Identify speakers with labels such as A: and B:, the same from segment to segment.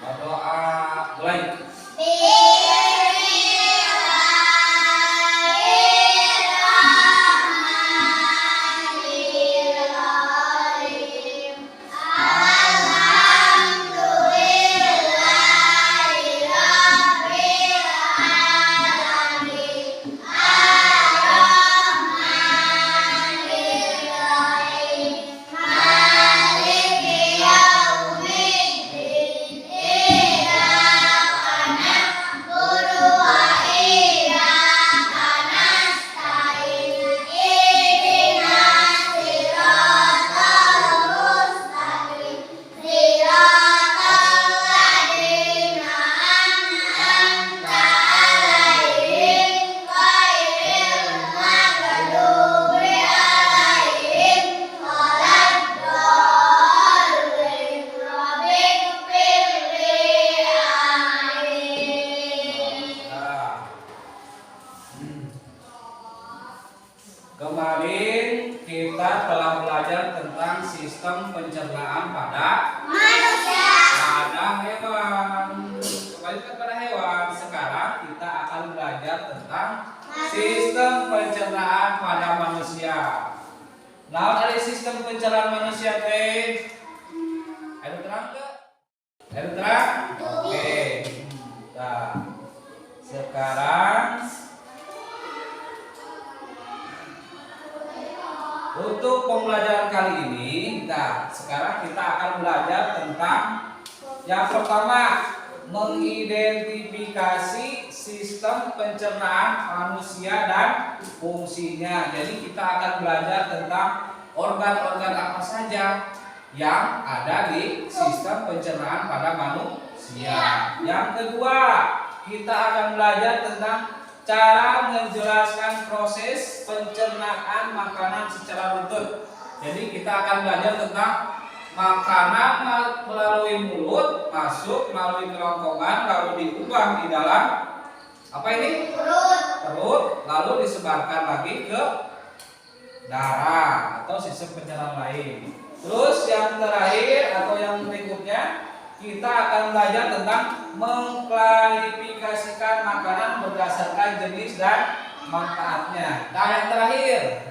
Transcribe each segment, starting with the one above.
A: Berdoa mulai. Kemarin kita telah belajar tentang sistem pencernaan pada manusia, pada hewan. Kembali kepada hewan. Sekarang kita akan belajar tentang sistem pencernaan pada manusia. Nah, dari sistem pencernaan manusia teh, ayo terang ke? Ayo terang? Oke. Nah, sekarang untuk pembelajaran kali ini, sekarang kita akan belajar tentang yang pertama, mengidentifikasi sistem pencernaan manusia dan fungsinya. Jadi kita akan belajar tentang organ-organ apa saja yang ada di sistem pencernaan pada manusia. Yang kedua, kita akan belajar tentang cara menjelaskan proses pencernaan makanan secara runtut. Jadi kita akan belajar tentang makanan melalui mulut masuk melalui kerongkongan lalu diubah di dalam apa ini? Perut, lalu disebarkan lagi ke darah atau sistem pencernaan lain. Terus yang terakhir atau yang berikutnya, kita akan belajar tentang mengklasifikasikan makanan berdasarkan jenis dan manfaatnya. Nah, yang terakhir,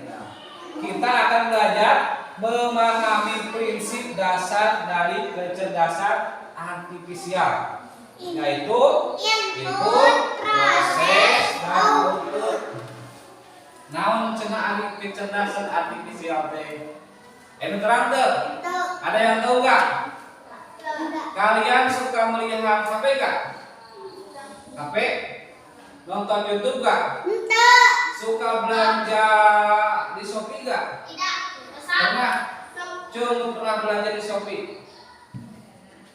A: kita akan belajar memahami prinsip dasar dari kecerdasan artifisial, yaitu input, proses, dan output. Namun cenah kecerdasan artifisial teh, terang deh. Ada yang tahu nggak? Kalian suka melihat HP gak? HP? Nonton YouTube gak?
B: Tidak.
A: Suka belanja di Shopee gak?
B: Tidak.
A: Pernah? Cung pernah belanja di Shopee?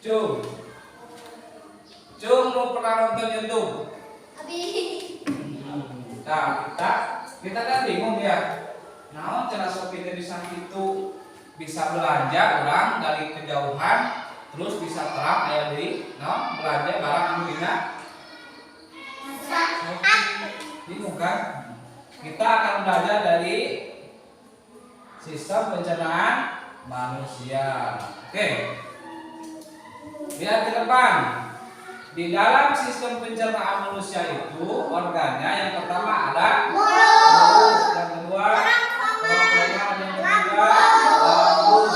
A: Cung lu pernah nonton YouTube? Nah, kita kan bingung ya. Nah, cara Shopee bisa itu bisa belanja orang dari kejauhan, terus bisa terang kayak di belanja barang anu dina bingung kan? Kita akan belajar dari sistem pencernaan manusia. Oke, lihat ke depan. Di dalam sistem pencernaan manusia itu organnya yang pertama ada mulut, yang kedua kerongkongan, yang ketiga lambung.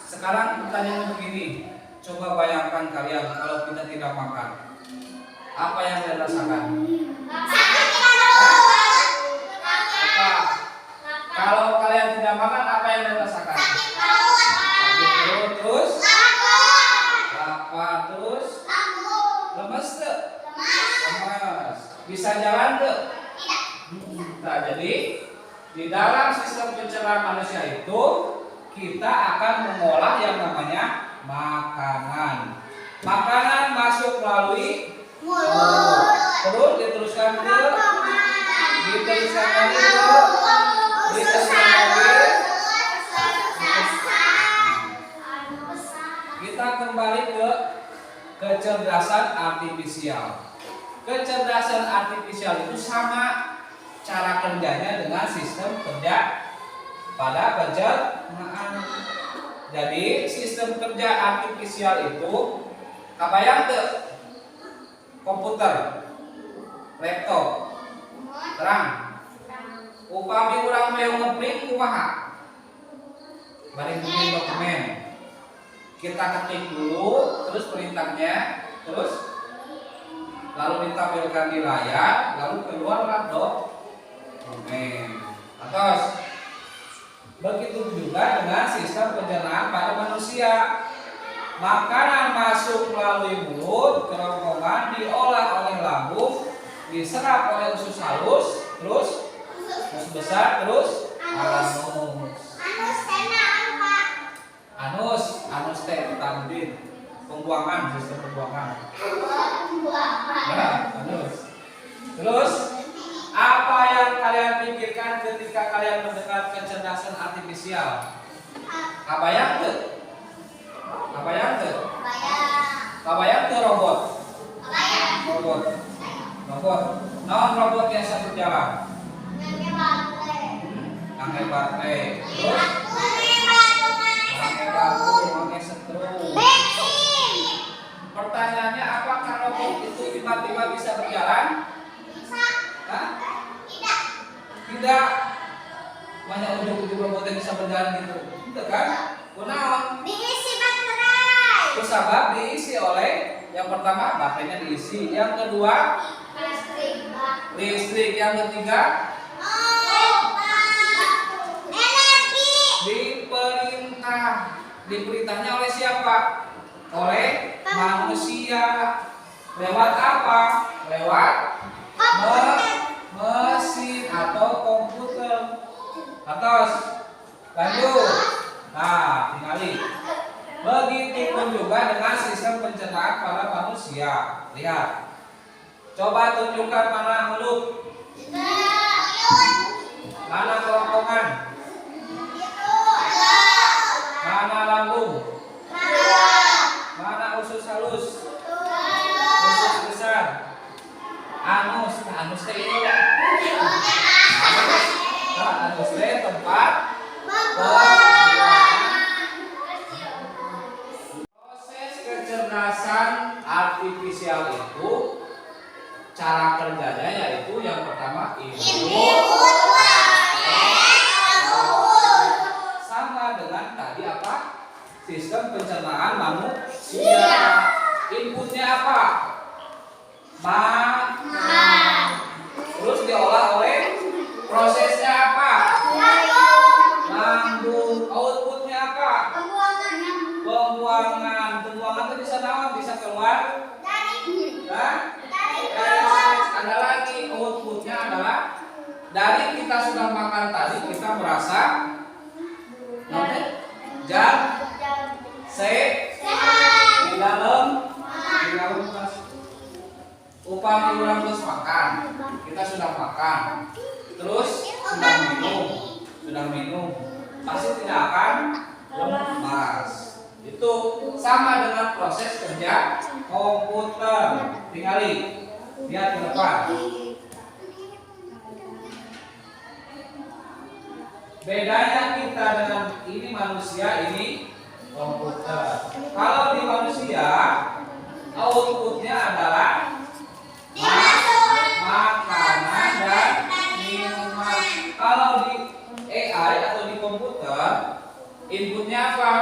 A: Sekarang pertanyaannya begini, coba bayangkan kalian kalau kita tidak makan, apa yang kalian rasakan? Apa? Kalau kalian tidak makan, apa yang kalian rasakan? Sakit perut, terus lapar, terus lemes tuh? Lemes. Bisa jalan tuh? Nah, jadi di dalam sistem pencernaan manusia itu kita akan mengolah yang namanya makanan. Makanan masuk melalui mulut, terus diteruskan ke diteruskan lagi. Kita kembali ke kecerdasan artifisial. Kecerdasan artifisial itu sama cara kerjanya dengan sistem kerja pada pencernaan. Jadi sistem kerja artifisial itu kabayang teu? Komputer, laptop, terang. Upami urang mau ngeprint kumaha? Bari bikin dokumen. Kita ketik dulu, terus perintahnya, terus lalu ditampilkan di layar, lalu keluarlah dokumen. Atas. Begitu juga dengan sistem pencernaan pada manusia. Makanan masuk melalui mulut, kerongkongan, diolah oleh lambung, diserap oleh usus halus, terus usus besar, terus anus teh tambin, pembuangan, sistem pembuangan. Nah, anus. Terus apa yang kalian pikirkan ketika kalian mendengar kecerdasan artifisial? Kabayang teu? Kabayang teu robot? Robot. Naon robot yang bisa berjalan? Angge baterai. Terus? Angge batu, angge setrum. Pertanyaannya, apakah robot itu tiba-tiba bisa berjalan? Hah? Tidak. Banyak ujung-ujung robot yang bisa berjalan gitu. Tidak kan? Kunaon? Diisi baterai. Kusabab diisi oleh yang pertama baterainya diisi, yang kedua listrik, yang ketiga energi. Diperintahnya oleh siapa? Oleh manusia. Lewat apa? Lewat mesin atau komputer. Atas. Lanjut. Nah, tinggali. Begitupun juga dengan sistem pencernaan pada manusia. Lihat. Coba tunjukkan mana mulut, mana kerongkongan, mana lambung, mana usus halus, usus besar, anus teh itu. Anus teh tempat proses kecerdasan artifisial itu. Cara kerjanya yaitu yang pertama input, sama dengan tadi apa? Sistem pencernaan manusia. Inputnya apa? Makan. Terus diolah oleh prosesnya apa? Lambung. Outputnya apa? Pembuangan. Pembuangan itu bisa naon? Bisa keluar? Ada lagi outputnya adalah dari kita sudah makan tadi, kita merasa sehat di dalam upami urang terus makan, kita sudah makan, terus sudah minum, pasti tidak akan lemas. Itu sama dengan proses kerja komputer. Tinggali, lihat ke depan. Bedanya kita dengan ini manusia, ini komputer. Kalau di manusia, outputnya adalah makanan dan minuman. Kalau di AI atau di komputer, inputnya apa?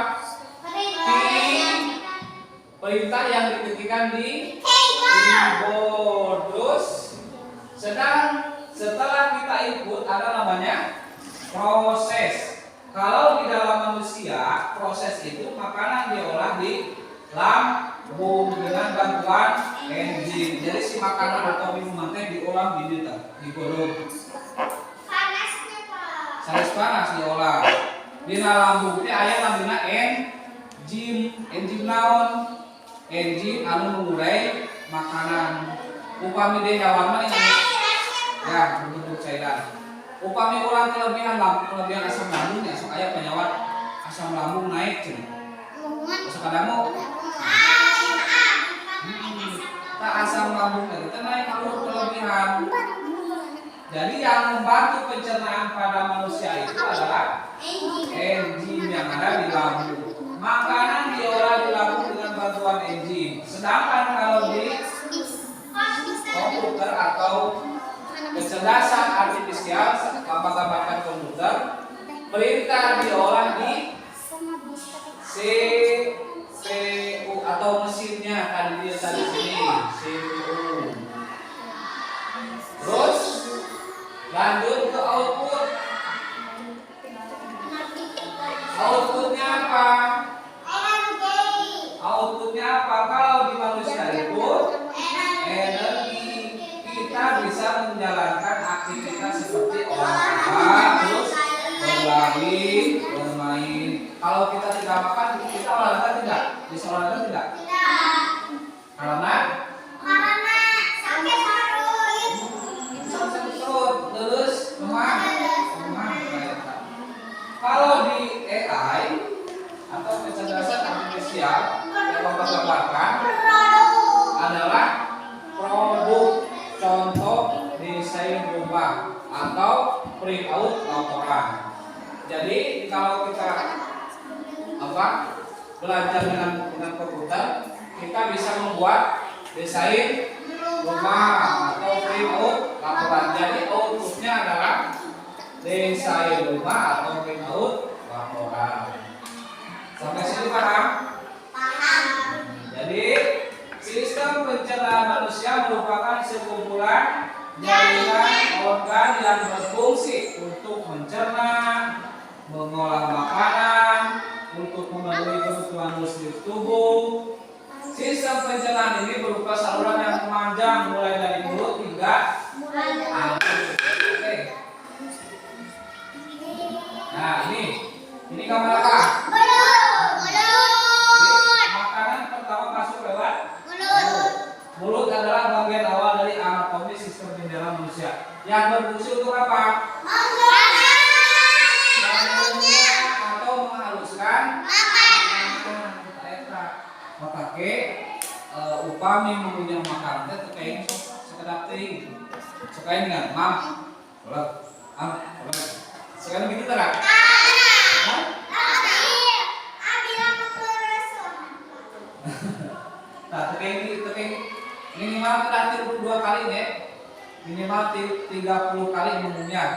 A: Perintah yang diketikkan di keyboard. Terus setelah kita input ada namanya proses. Kalau di dalam manusia, proses itu makanan diolah di lambung dengan bantuan enzim. Jadi si makanan atau minuman teh diolah digoreng. Panas diolah. Dina lambung teh aya namina enzim naon? Enzim anu mengurai makanan. Upami deui hewan mah ya bentuk cairan. Upami urang kelebihan asam lambung ya sok aya penyawat asam lambung naik cenah. Sok kadamu. Tak asam lambung itu naik kalau kelebihan. Jadi yang membantu pencernaan pada manusia itu adalah enzim yang ada di lambung. Sedangkan kalau di komputer atau kecerdasan artifisial menggambarkan komputer, perintah diolah di CPU atau mesinnya tadi di sini CPU. Terus lanjut ke output. Outputnya apa? Outputnya apa? Kalau di manusia itu energi, kita bisa menjalankan aktivitas seperti olahraga, terus berlari, bermain. Kalau kita tidak makan, kita olahraga tidak? Bisa olahraga tidak? Karena sakit perut, terus lemah. Kalau di AI atau kecerdasan artifisial yang menggambarkan adalah produk contoh desain rumah atau printout laporan. Jadi kalau kita belajar dengan komputer, kita bisa membuat desain rumah atau printout laporan. Jadi outputnya adalah desain rumah atau printout laporan. Sampai sini paham? Paham. Jadi sistem pencernaan manusia merupakan sekumpulan jaringan organ yang berfungsi untuk mencerna, mengolah makanan, untuk memenuhi kebutuhan listrik tubuh. Sistem pencernaan ini berupa saluran yang memanjang mulai dari mulut hingga alis. Oke. Nah ini gambar apa? Makanan pertama masuk lewat mulut. Mulut adalah bagian awal dari anatomi sistem pencernaan manusia yang berfungsi untuk apa? Atau menghaluskan makanan. Maka upami mengunyah makanan teh kain sekedap teh. Sekain dengan mam. Sekarang gitu tak? Nah, teking minimal kita 32 kali ya. Minimal 30 kali mengunyah.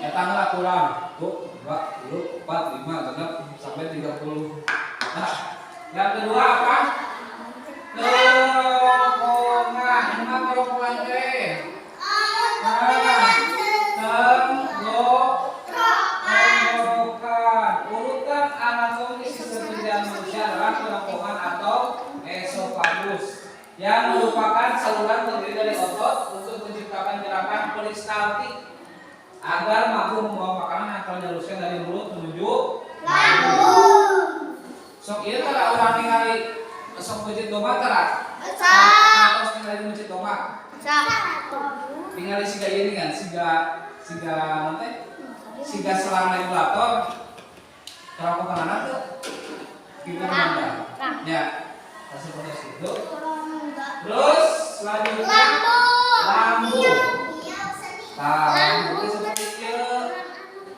A: Ya tanggal kurang. Tuh, 2, 4, 5, genap sampai 30. Nah, yang kedua apa? Kerongkongan. Mana kerongkongan teh? Tenggorokan. Urutan anatomi sistem pencernaan manusia adalah kerongkongan atau esofagus, yang merupakan saluran terdiri dari otot untuk menciptakan gerakan peristaltik agar mampu membawa makanan yang telah dihaluskan dari mulut menuju lambung. Sok ieu tara urang ningali sok mencit domba tara? Terus ningali mencit domba. Tinggal siga ini kan, siga selang regulator. Kerongkongan anak tuh gimana anda? Ya, seperti itu. Terus selanjutnya lambung. Lambung seperti itu.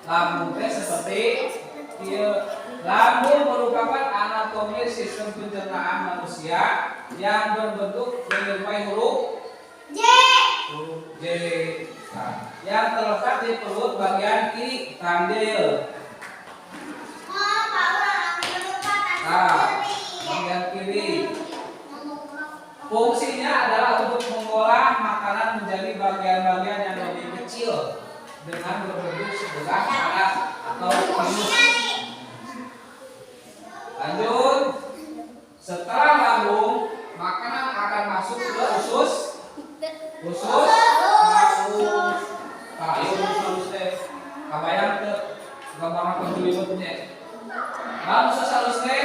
A: Lambung seperti itu. Lambung merupakan anatomi sistem pencernaan manusia yang berbentuk menyerupai huruf J. Nah, yang terletak di perut bagian kiri kandil. Bagian kiri. Fungsinya adalah untuk mengolah makanan menjadi bagian-bagian yang lebih kecil dengan berbentuk sebelah padat atau pinus. Lanjut. Setelah lambung, makanan akan masuk ke usus. Usus masuk usus teh. Kabayang ke gambaran penjuliutnya. Usus halus teh.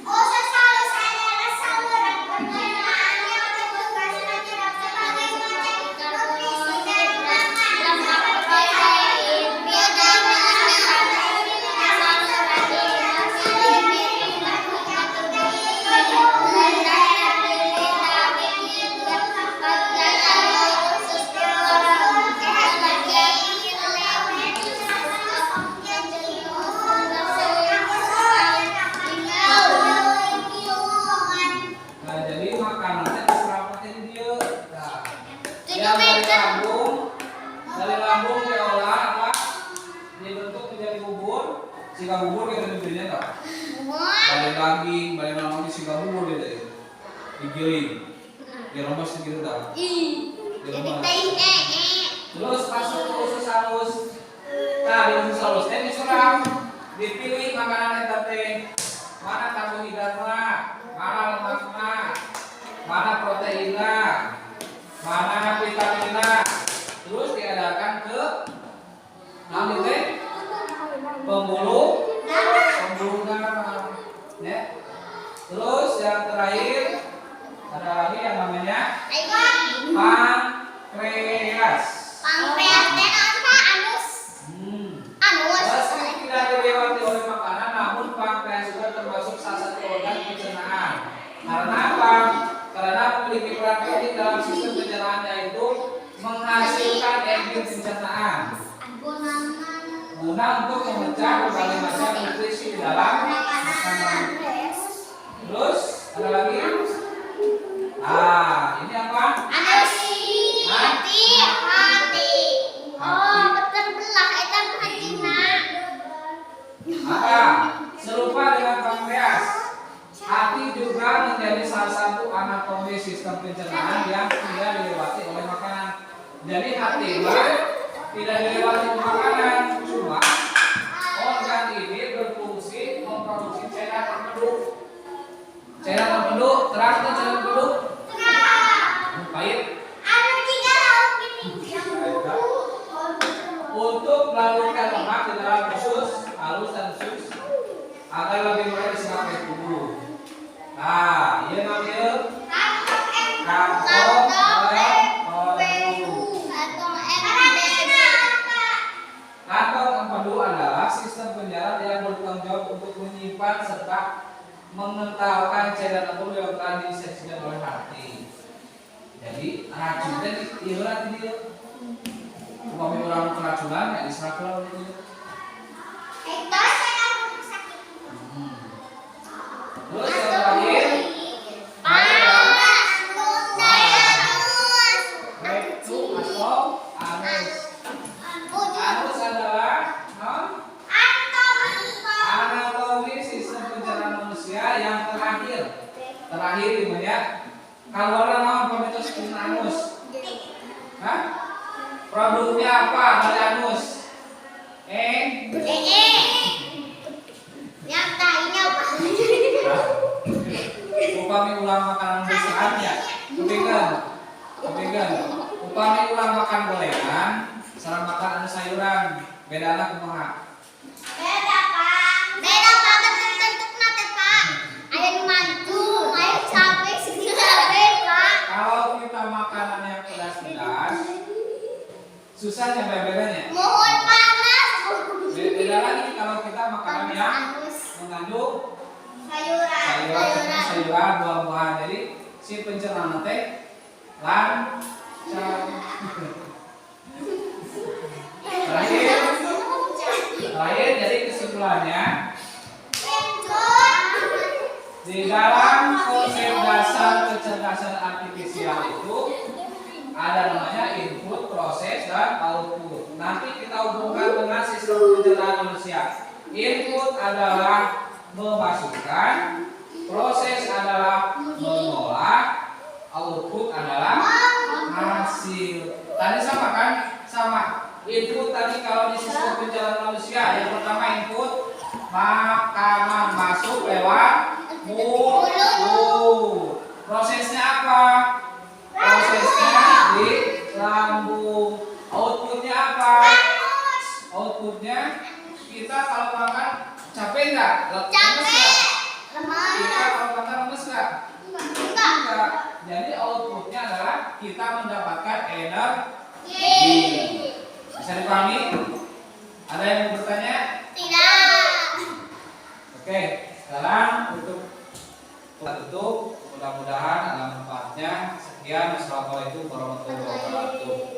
A: Usus halus adalah saluran pencernaan yang bertugas menyerap sebagai macam nutrisi dan makanan. daging, balik nama di Singapura deh. Digiling. Diremes gitu tak? Terus masuk ke usus halus. Nah, di usus halus ini disuram. Dipilih makanan yang teh. Mana karbohidratnya, mana lemaknya, mana proteinnya, mana vitaminnya. Terus diadakan ke nanti teh pembuluh darah. Ya. Terus yang terakhir ada lagi yang namanya pankreas.
B: Pankreas teh apa? Anus. Anus.
A: Meski tidak dilewati oleh makanan, namun pankreas juga termasuk salah satu organ pencernaan. Karena apa? Karena memiliki peran penting dalam sistem pencernaan, yaitu menghasilkan enzim pencernaan guna untuk memecah berbagai macam nutrisi di dalam makanan. Terus ada lagi? Ini apa?
B: Anus. Hati. Oh, terbelah eta hatina.
A: Apa? Serupa dengan pankreas, hati juga menjadi salah satu anatomi sistem pencernaan yang tidak dilewati oleh makanan. Jadi hati tidak dilewati makanan, cuma organ ini berfungsi memproduksi cairan empeduk. Cairan empeduk, terang tuh cairan empeduk. Pahit. Untuk melarutkan lemak di dalam usus halus dan usus agar lebih mudah diserap oleh tubuh. Nah, ini namanya kantong empedu. Kantong empedu adalah sistem penyaraf yang bertanggung jawab untuk menyimpan serta mengentalkan cairan empeduk yang telah disekskan oleh hati. Jadi racunnya diilat ini. Kami orang keracunan ya diserap oleh itu. Terus yang terakhir rectum atau anus. Anus adalah anatomi sistem pencernaan manusia yang terakhir di mana kalau orang mau pemitos anus. Hah? Produknya apa dari anus?
B: Yang tainya apa?
A: Upami ulang makanan besarnya, kepinggan. Upami ulang makan gorengan, sarang makan anu sayuran, beda anak kumaha.
B: Beda pak, bentuk-bentukna teh pak. Aya nu maju, aya cabe segala pak.
A: Kalau kita makanan yang pedas-pedas, susah nyampe bedanya.
B: Mohon panas.
A: Beda lagi kalau kita makanan yang mengandung sayuran, buah-buahan. Jadi si pencernaan teh lancar. Terakhir jadi kesimpulannya di dalam konsep dasar kecerdasan artifisial itu ada namanya input, proses, dan output. Nanti kita hubungkan dengan sistem pencernaan manusia. Input adalah memasukkan, proses adalah mengolah, output adalah hasil. Tadi sama kan? Sama. Input tadi kalau di sistem pencernaan manusia, yang pertama input makanan masuk lewat mulut. Prosesnya apa? Prosesnya di lambung. Outputnya apa? Outputnya kita kalau makan capek nggak? Kita kalau makan lemes nggak? Enggak. Jadi outputnya adalah kita mendapatkan energi. Bisa dipahami? Ada yang mau bertanya?
B: Tidak.
A: Oke, sekarang untuk tutup. Mudah-mudahan ada manfaatnya. Sekian. Assalamualaikum warahmatullahi wabarakatuh.